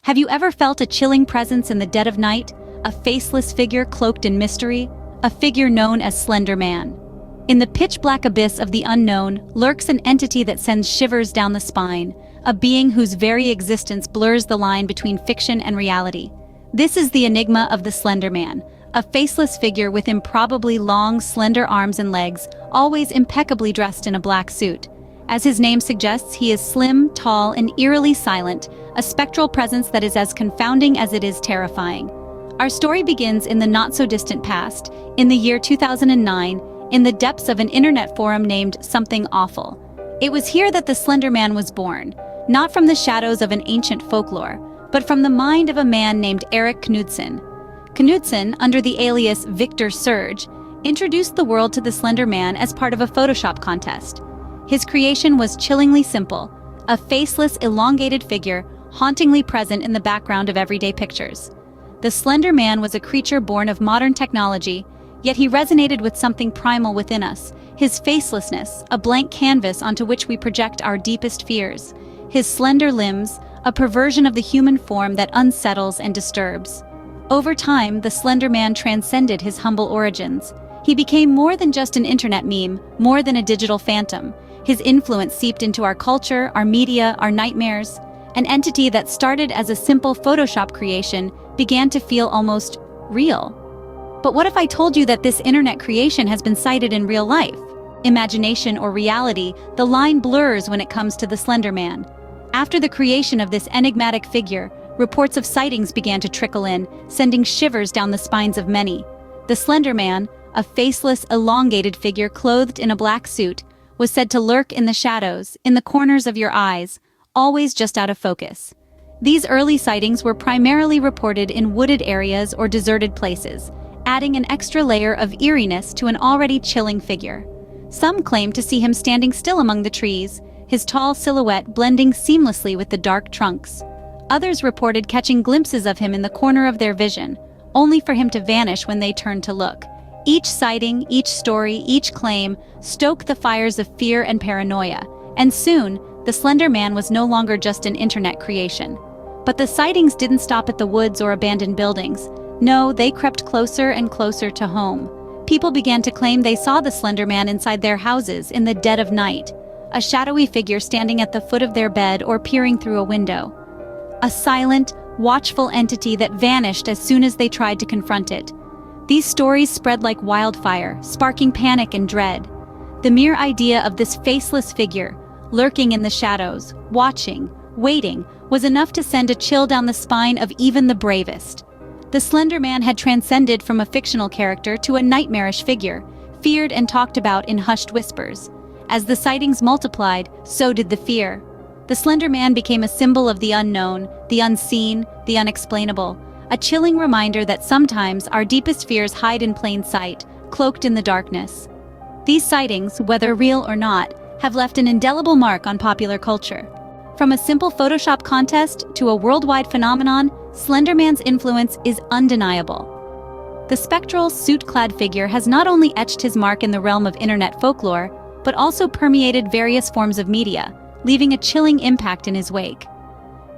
Have you ever felt a chilling presence in the dead of night? A faceless figure cloaked in mystery? A figure known as Slender Man. In the pitch-black abyss of the unknown lurks an entity that sends shivers down the spine, a being whose very existence blurs the line between fiction and reality. This is the enigma of the Slender Man, a faceless figure with improbably long, slender arms and legs, always impeccably dressed in a black suit. As his name suggests, he is slim, tall, and eerily silent, a spectral presence that is as confounding as it is terrifying. Our story begins in the not-so-distant past, in the year 2009, in the depths of an internet forum named Something Awful. It was here that the Slender Man was born, not from the shadows of an ancient folklore, but from the mind of a man named Erik Knudsen. Knudsen, under the alias Victor Surge, introduced the world to the Slender Man as part of a Photoshop contest. His creation was chillingly simple, a faceless, elongated figure hauntingly present in the background of everyday pictures. The Slender Man was a creature born of modern technology, yet he resonated with something primal within us, his facelessness, a blank canvas onto which we project our deepest fears, his slender limbs, a perversion of the human form that unsettles and disturbs. Over time, the Slender Man transcended his humble origins. He became more than just an internet meme, more than a digital phantom. His influence seeped into our culture, our media, our nightmares. An entity that started as a simple Photoshop creation began to feel almost real. But what if I told you that this internet creation has been sighted in real life? Imagination or reality, the line blurs when it comes to the Slender Man. After the creation of this enigmatic figure, reports of sightings began to trickle in, sending shivers down the spines of many. The Slender Man, a faceless, elongated figure clothed in a black suit, was said to lurk in the shadows, in the corners of your eyes, always just out of focus. These early sightings were primarily reported in wooded areas or deserted places, adding an extra layer of eeriness to an already chilling figure. Some claimed to see him standing still among the trees, his tall silhouette blending seamlessly with the dark trunks. Others reported catching glimpses of him in the corner of their vision, only for him to vanish when they turned to look. Each sighting, each story, each claim stoked the fires of fear and paranoia, and soon, the Slender Man was no longer just an internet creation. But the sightings didn't stop at the woods or abandoned buildings. No, they crept closer and closer to home. People began to claim they saw the Slender Man inside their houses in the dead of night, a shadowy figure standing at the foot of their bed or peering through a window. A silent, watchful entity that vanished as soon as they tried to confront it. These stories spread like wildfire, sparking panic and dread. The mere idea of this faceless figure, lurking in the shadows, watching, waiting, was enough to send a chill down the spine of even the bravest. The Slender Man had transcended from a fictional character to a nightmarish figure, feared and talked about in hushed whispers. As the sightings multiplied, so did the fear. The Slender Man became a symbol of the unknown, the unseen, the unexplainable, a chilling reminder that sometimes our deepest fears hide in plain sight, cloaked in the darkness. These sightings, whether real or not, have left an indelible mark on popular culture. From a simple Photoshop contest to a worldwide phenomenon, Slender Man's influence is undeniable. The spectral, suit-clad figure has not only etched his mark in the realm of internet folklore, but also permeated various forms of media, leaving a chilling impact in his wake.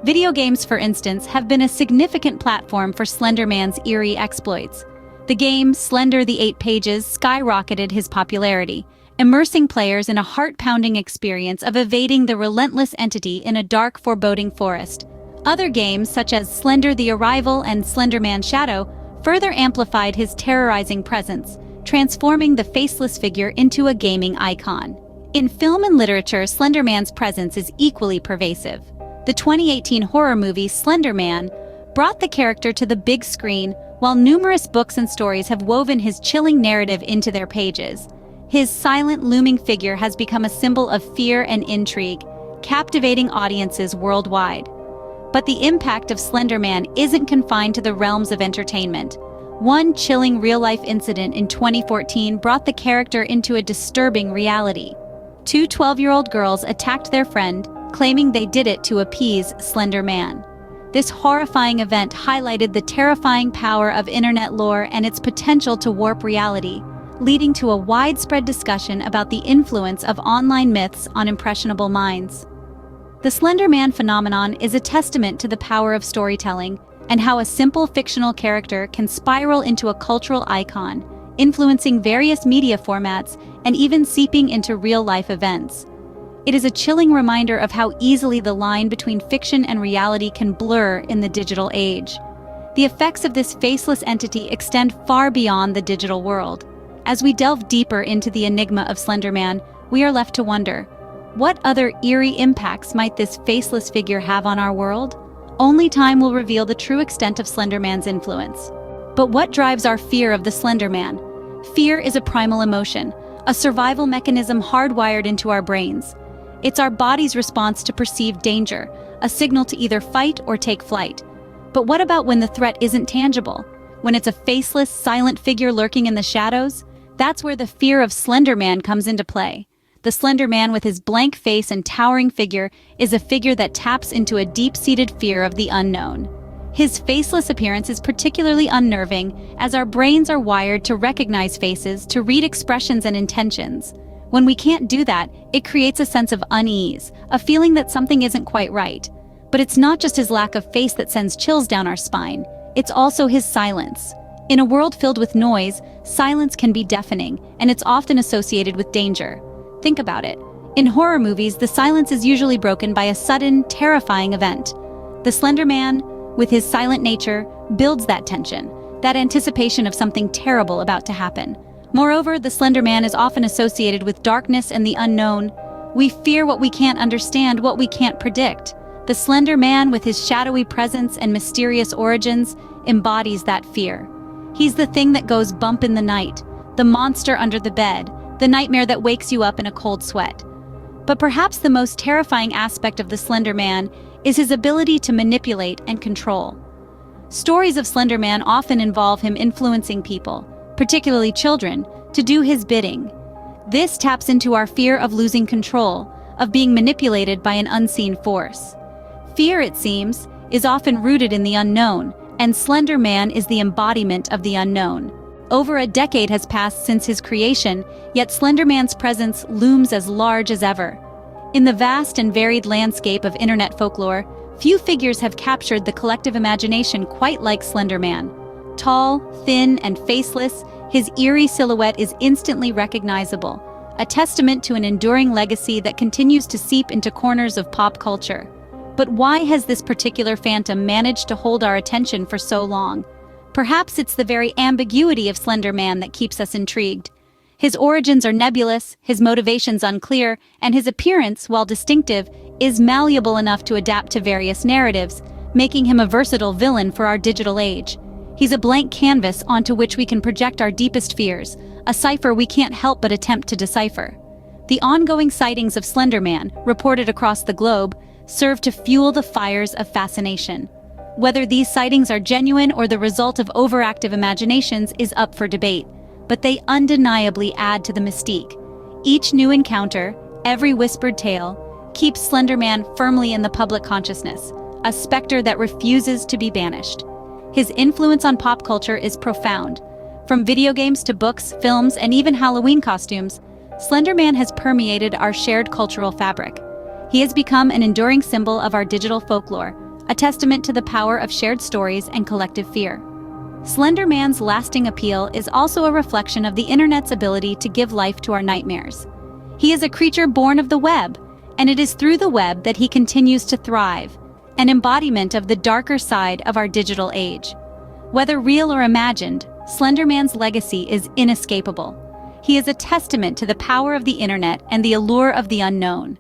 Video games, for instance, have been a significant platform for Slender Man's eerie exploits. The game Slender the Eight Pages skyrocketed his popularity, immersing players in a heart-pounding experience of evading the relentless entity in a dark, foreboding forest. Other games, such as Slender the Arrival and Slender Man Shadow, further amplified his terrorizing presence, transforming the faceless figure into a gaming icon. In film and literature, Slender Man's presence is equally pervasive. The 2018 horror movie Slender Man brought the character to the big screen, while numerous books and stories have woven his chilling narrative into their pages. His silent, looming figure has become a symbol of fear and intrigue, captivating audiences worldwide. But the impact of Slender Man isn't confined to the realms of entertainment. One chilling real-life incident in 2014 brought the character into a disturbing reality. Two 12-year-old girls attacked their friend, claiming they did it to appease Slender Man. This horrifying event highlighted the terrifying power of internet lore and its potential to warp reality, leading to a widespread discussion about the influence of online myths on impressionable minds. The Slender Man phenomenon is a testament to the power of storytelling and how a simple fictional character can spiral into a cultural icon, influencing various media formats and even seeping into real-life events. It is a chilling reminder of how easily the line between fiction and reality can blur in the digital age. The effects of this faceless entity extend far beyond the digital world. As we delve deeper into the enigma of Slender Man, we are left to wonder, what other eerie impacts might this faceless figure have on our world? Only time will reveal the true extent of Slender Man's influence. But what drives our fear of the Slender Man? Fear is a primal emotion, a survival mechanism hardwired into our brains. It's our body's response to perceived danger, a signal to either fight or take flight. But what about when the threat isn't tangible? When it's a faceless, silent figure lurking in the shadows? That's where the fear of Slender Man comes into play. The Slender Man, with his blank face and towering figure, is a figure that taps into a deep-seated fear of the unknown. His faceless appearance is particularly unnerving, as our brains are wired to recognize faces, to read expressions and intentions. When we can't do that, it creates a sense of unease, a feeling that something isn't quite right. But it's not just his lack of face that sends chills down our spine, it's also his silence. In a world filled with noise, silence can be deafening, and it's often associated with danger. Think about it. In horror movies, the silence is usually broken by a sudden, terrifying event. The Slender Man, with his silent nature, builds that tension, that anticipation of something terrible about to happen. Moreover, the Slender Man is often associated with darkness and the unknown. We fear what we can't understand, what we can't predict. The Slender Man, with his shadowy presence and mysterious origins, embodies that fear. He's the thing that goes bump in the night, the monster under the bed, the nightmare that wakes you up in a cold sweat. But perhaps the most terrifying aspect of the Slender Man is his ability to manipulate and control. Stories of Slender Man often involve him influencing people, particularly children, to do his bidding. This taps into our fear of losing control, of being manipulated by an unseen force. Fear, it seems, is often rooted in the unknown, and Slender Man is the embodiment of the unknown. Over a decade has passed since his creation, yet Slender Man's presence looms as large as ever. In the vast and varied landscape of internet folklore, few figures have captured the collective imagination quite like Slender Man. Tall, thin, and faceless, his eerie silhouette is instantly recognizable, a testament to an enduring legacy that continues to seep into corners of pop culture. But why has this particular phantom managed to hold our attention for so long? Perhaps it's the very ambiguity of Slender Man that keeps us intrigued. His origins are nebulous, his motivations unclear, and his appearance, while distinctive, is malleable enough to adapt to various narratives, making him a versatile villain for our digital age. He's a blank canvas onto which we can project our deepest fears, a cipher we can't help but attempt to decipher. The ongoing sightings of Slender Man, reported across the globe, serve to fuel the fires of fascination. Whether these sightings are genuine or the result of overactive imaginations is up for debate, but they undeniably add to the mystique. Each new encounter, every whispered tale, keeps Slender Man firmly in the public consciousness, a specter that refuses to be banished. His influence on pop culture is profound. From video games to books, films, and even Halloween costumes, Slender Man has permeated our shared cultural fabric. He has become an enduring symbol of our digital folklore, a testament to the power of shared stories and collective fear. Slender Man's lasting appeal is also a reflection of the internet's ability to give life to our nightmares. He is a creature born of the web, and it is through the web that he continues to thrive, an embodiment of the darker side of our digital age. Whether real or imagined, Slender Man's legacy is inescapable. He is a testament to the power of the internet and the allure of the unknown.